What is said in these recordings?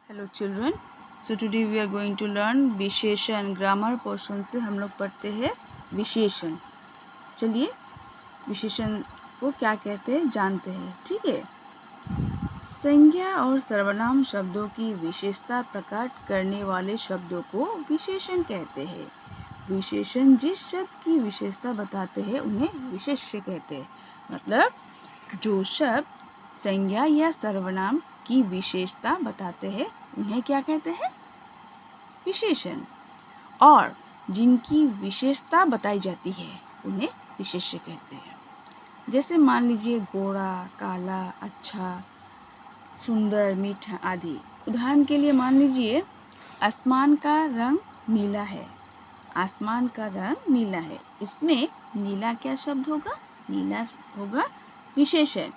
Hello children, so today we are going to learn विशेषण। Grammar portion से हम लोग पढ़ते हैं विशेषण। चलिए विशेषण को क्या कहते हैं जानते हैं। ठीक है, संज्ञा और सर्वनाम शब्दों की विशेषता प्रकट करने वाले शब्दों को विशेषण कहते हैं। विशेषण जिस शब्द की विशेषता बताते हैं उन्हें विशेष्य कहते हैं। मतलब जो शब्द संज्ञा या सर्वनाम की विशेषता बताते हैं उन्हें क्या कहते हैं? विशेषण। और जिनकी विशेषता बताई जाती है उन्हें विशेष्य कहते हैं। जैसे मान लीजिए गोरा, काला, अच्छा, सुंदर, मीठा आदि। उदाहरण के लिए मान लीजिए आसमान का रंग नीला है। आसमान का रंग नीला है, इसमें नीला क्या शब्द होगा? नीला होगा विशेषण।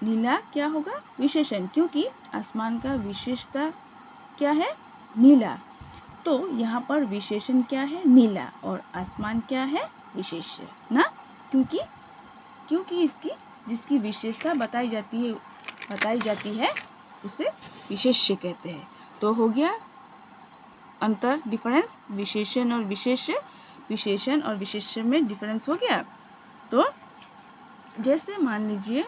नीला क्या होगा? विशेषण, क्योंकि आसमान का विशेषता क्या है? नीला। तो यहाँ पर विशेषण क्या है? नीला। और आसमान क्या है? विशेष्य ना, क्योंकि इसकी जिसकी विशेषता बताई जाती है उसे विशेष्य कहते हैं। तो हो गया अंतर, डिफरेंस विशेषण और विशेष्य। विशेषण और विशेष्य में डिफरेंस हो गया। तो जैसे मान लीजिए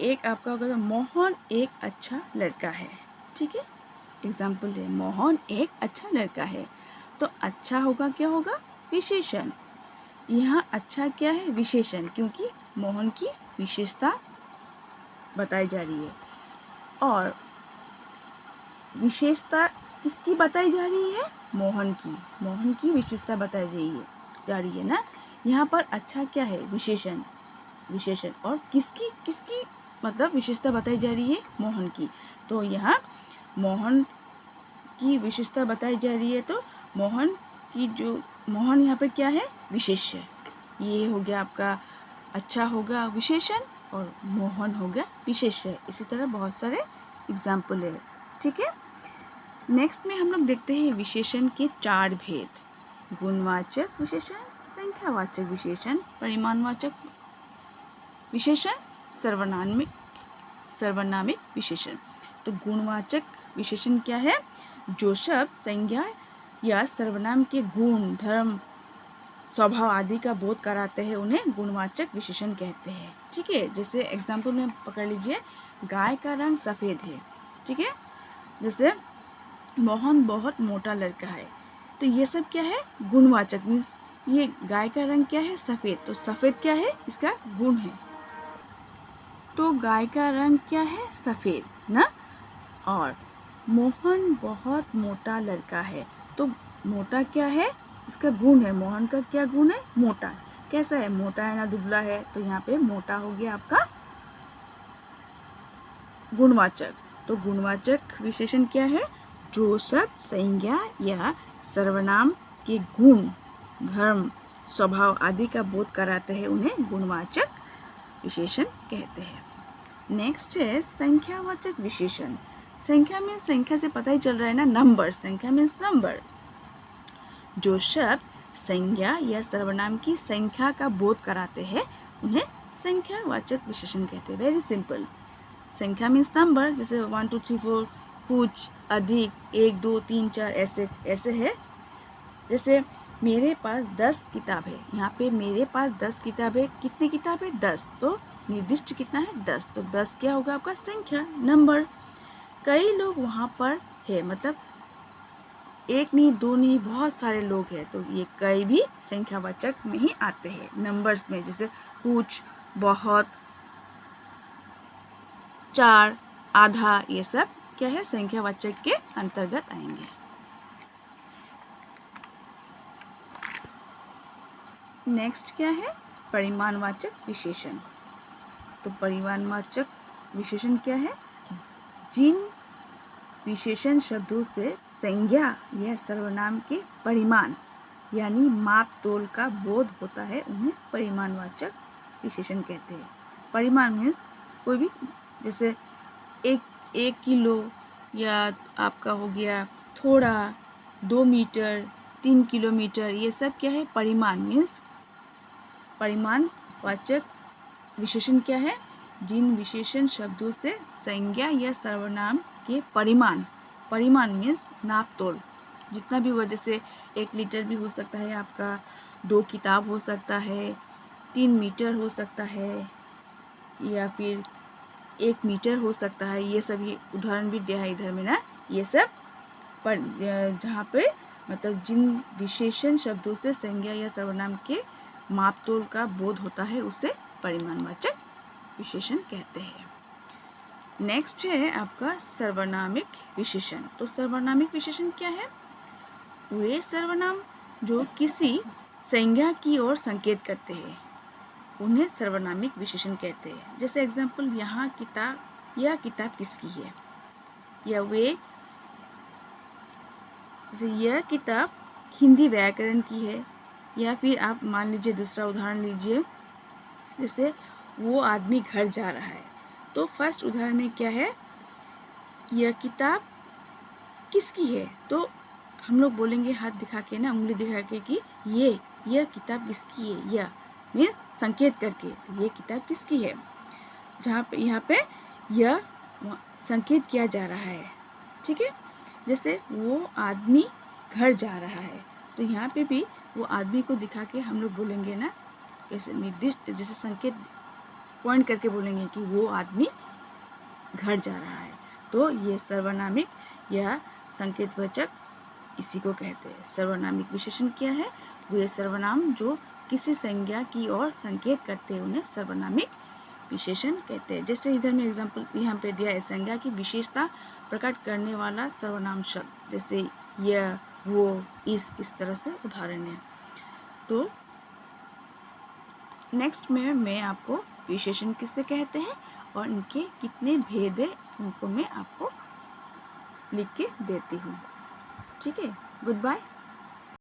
एक आपका होगा मोहन एक अच्छा लड़का है। ठीक है, एग्जाम्पल है मोहन एक अच्छा लड़का है। तो अच्छा होगा क्या होगा? विशेषण। यहाँ अच्छा क्या है? विशेषण, क्योंकि मोहन की विशेषता बताई जा रही है। और विशेषता किसकी बताई जा रही है? मोहन की विशेषता बताई जा रही है ना। यहाँ पर अच्छा क्या है? विशेषण। और किसकी मतलब विशेषता बताई जा रही है? मोहन की। तो यहाँ मोहन की विशेषता बताई जा रही है, तो मोहन यहाँ पर क्या है? विशेष्य। ये हो गया आपका अच्छा होगा विशेषण और मोहन हो गया विशेष्य। इसी तरह बहुत सारे एग्जाम्पल है। ठीक है, नेक्स्ट में हम लोग देखते हैं विशेषण के 4 भेद। गुणवाचक विशेषण, संख्यावाचक विशेषण, परिमाणवाचक विशेषण, सर्वनामिक विशेषण। तो गुणवाचक विशेषण क्या है? जो शब्द संज्ञा या सर्वनाम के गुण, धर्म, स्वभाव आदि का बोध कराते हैं उन्हें गुणवाचक विशेषण कहते हैं। ठीक है, जैसे एग्जाम्पल में पकड़ लीजिए गाय का रंग सफ़ेद है। ठीक है, जैसे मोहन बहुत मोटा लड़का है। तो ये सब क्या है? गुणवाचक। मीन्स ये गाय का रंग क्या है? सफ़ेद। तो सफ़ेद क्या है? इसका गुण है। तो गाय का रंग क्या है? सफ़ेद ना। और मोहन बहुत मोटा लड़का है। तो मोटा क्या है? इसका गुण है। मोहन का क्या गुण है? मोटा। कैसा है? मोटा है ना, दुबला है। तो यहाँ पे मोटा हो गया आपका गुणवाचक। तो गुणवाचक विशेषण क्या है? जो शब्द संज्ञा या सर्वनाम के गुण, धर्म, स्वभाव आदि का बोध कराते हैं उन्हें गुणवाचक विशेषण कहते हैं। नेक्स्ट है संख्यावाचक विशेषण। संख्या में संख्या से पता ही चल रहा है ना, नंबर। संख्या मीन्स नंबर। जो शब्द संज्ञा या सर्वनाम की संख्या का बोध कराते हैं उन्हें संख्यावाचक विशेषण कहते हैं। Very simple. संख्या मीन्स नंबर, जैसे 1 2 3 4, कुछ, अधिक, 1 2 3 4, ऐसे है। जैसे मेरे पास 10 किताब है। यहाँ पे मेरे पास 10 किताब है। कितनी किताब है? 10। तो निर्दिष्ट कितना है? 10। तो 10 क्या होगा आपका? संख्या, नंबर। कई लोग वहाँ पर है, मतलब एक नहीं, दो नहीं, बहुत सारे लोग हैं। तो ये कई भी संख्यावाचक में ही आते हैं, नंबर्स में। जैसे कुछ, बहुत, 4, आधा, ये सब क्या है? संख्यावाचक के अंतर्गत आएंगे। नेक्स्ट क्या है? परिमाणवाचक विशेषण। तो परिमाणवाचक विशेषण क्या है? जिन विशेषण शब्दों से संज्ञा या सर्वनाम के परिमाण यानी माप तोल का बोध होता है उन्हें परिमाणवाचक विशेषण कहते हैं। परिमाण मीन्स कोई भी, जैसे एक किलो, या आपका हो गया थोड़ा, 2 मीटर, 3 किलोमीटर, ये सब क्या है? परिमाण मीन्स परिमाणवाचक विशेषण क्या है? जिन विशेषण शब्दों से संज्ञा या सर्वनाम के परिमाण, परिमाण मीन्स नाप तोल, जितना भी होगा, जैसे 1 लीटर भी हो सकता है आपका, 2 किताब हो सकता है, 3 मीटर हो सकता है, या फिर 1 मीटर हो सकता है। ये सभी उदाहरण भी दिया है इधर में ना। ये सब पर जहाँ पे मतलब जिन विशेषण शब्दों से संज्ञा या सर्वनाम के माप तोल का बोध होता है उसे परिमाणवाचक विशेषण कहते हैं। नेक्स्ट है आपका सर्वनामिक विशेषण। तो सर्वनामिक विशेषण क्या है? वे सर्वनाम जो किसी संज्ञा की ओर संकेत करते हैं उन्हें सर्वनामिक विशेषण कहते हैं। जैसे एग्जाम्पल, यहाँ किताब, यह किताब किसकी है, या वे, यह किताब हिंदी व्याकरण की है। या फिर आप मान लीजिए दूसरा उदाहरण लीजिए, जैसे वो आदमी घर जा रहा है। तो फर्स्ट उदाहरण में क्या है, यह किताब किसकी है, तो हम लोग बोलेंगे हाथ दिखा के ना, उंगली दिखा के कि यह किताब किसकी है, यह मीन्स संकेत करके, ये किताब किसकी है। जहाँ पे यहाँ पे यह संकेत किया जा रहा है, ठीक है। जैसे वो आदमी घर जा रहा है, तो यहाँ पे भी वो आदमी को दिखा के हम लोग बोलेंगे ना, ऐसे निर्दिष्ट जैसे संकेत पॉइंट करके बोलेंगे कि वो आदमी घर जा रहा है। तो ये सर्वनामिक या संकेतवाचक इसी को कहते हैं। सर्वनामिक विशेषण क्या है? वे सर्वनाम जो किसी संज्ञा की ओर संकेत करते हैं उन्हें सर्वनामिक विशेषण कहते हैं। जैसे इधर में एग्जाम्पल यहाँ पे दिया है, संज्ञा की विशेषता प्रकट करने वाला सर्वनाम शब्द, जैसे यह, वो, इस तरह से उदाहरण है। तो नेक्स्ट में मैं आपको विशेषण किससे कहते हैं और इनके कितने भेद है उनको मैं आपको लिख के देती हूँ। ठीक है, गुड बाय।